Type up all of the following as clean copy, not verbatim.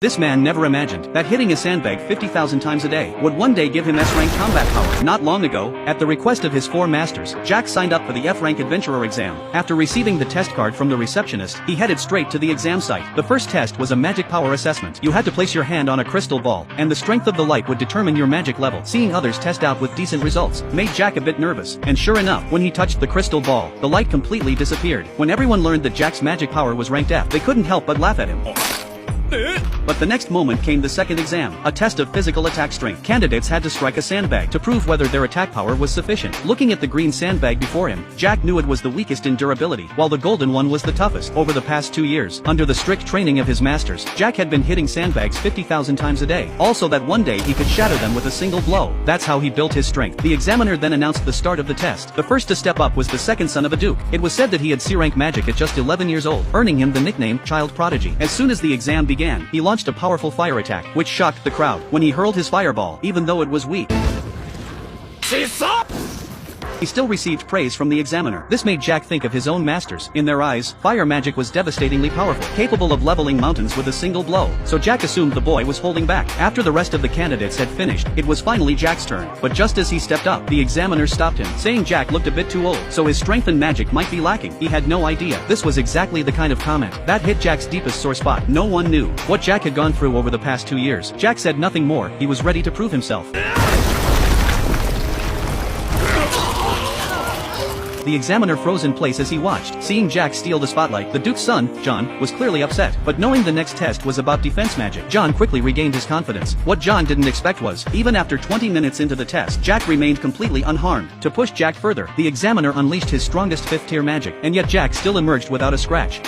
This man never imagined that hitting a sandbag 50,000 times a day would one day give him S-rank combat power. Not long ago, at the request of his 4 masters, Jack signed up for the F-rank adventurer exam. After receiving the test card from the receptionist, he headed straight to the exam site. The first test was a magic power assessment. You had to place your hand on a crystal ball, and the strength of the light would determine your magic level. Seeing others test out with decent results made Jack a bit nervous, and sure enough, when he touched the crystal ball, the light completely disappeared. When everyone learned that Jack's magic power was ranked F, they couldn't help but laugh at him. But the next moment came the second exam, a test of physical attack strength. Candidates had to strike a sandbag to prove whether their attack power was sufficient. Looking at the green sandbag before him, Jack knew it was the weakest in durability, while the golden one was the toughest. Over the past 2 years, under the strict training of his masters, Jack had been hitting sandbags 50,000 times a day. Also that one day he could shatter them with a single blow. That's how he built his strength. The examiner then announced the start of the test. The first to step up was the second son of a duke. It was said that he had C-rank magic at just 11 years old, earning him the nickname Child Prodigy. As soon as the exam began, he launched a powerful fire attack, which shocked the crowd when he hurled his fireball, even though it was weak. He still received praise from the examiner. This made Jack think of his own masters. In their eyes, fire magic was devastatingly powerful, capable of leveling mountains with a single blow. So Jack assumed the boy was holding back. After the rest of the candidates had finished, it was finally Jack's turn. But just as he stepped up, the examiner stopped him, saying Jack looked a bit too old, so his strength and magic might be lacking. He had no idea. This was exactly the kind of comment that hit Jack's deepest sore spot. No one knew what Jack had gone through over the past 2 years. Jack said nothing more. He was ready to prove himself. The examiner froze in place as he watched. Seeing Jack steal the spotlight, the Duke's son, John, was clearly upset. But knowing the next test was about defense magic, John quickly regained his confidence. What John didn't expect was, even after 20 minutes into the test, Jack remained completely unharmed. To push Jack further, the examiner unleashed his strongest 5th-tier magic, and yet Jack still emerged without a scratch.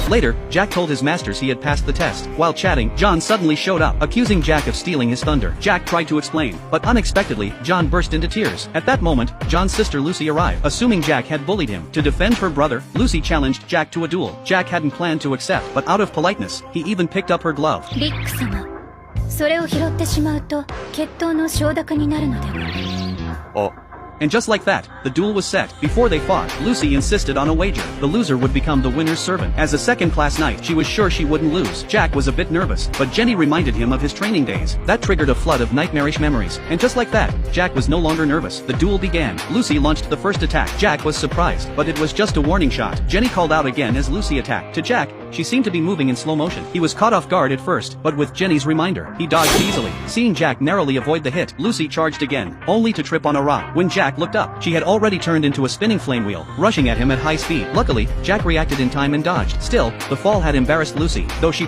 Later, Jack told his masters he had passed the test. While chatting, John suddenly showed up, accusing Jack of stealing his thunder. Jack tried to explain, but unexpectedly, John burst into tears. At that moment, John's sister Lucy arrived, assuming Jack had bullied him. To defend her brother, Lucy challenged Jack to a duel. Jack hadn't planned to accept, but out of politeness, he even picked up her glove. リック様、それを拾ってしまうと決闘の承諾になるのでは。 And just like that, the duel was set. Before they fought, Lucy insisted on a wager. The loser would become the winner's servant. As a second-class knight, she was sure she wouldn't lose. Jack was a bit nervous, but Jenny reminded him of his training days. That triggered a flood of nightmarish memories. And just like that, Jack was no longer nervous. The duel began. Lucy launched the first attack. Jack was surprised, but it was just a warning shot. Jenny called out again as Lucy attacked. To Jack, she seemed to be moving in slow motion. He was caught off guard at first, but with Jenny's reminder, he dodged easily. Seeing Jack narrowly avoid the hit, Lucy charged again, only to trip on a rock. When Jack looked up, she had already turned into a spinning flame wheel, rushing at him at high speed. Luckily, Jack reacted in time and dodged. Still, the fall had embarrassed Lucy, though she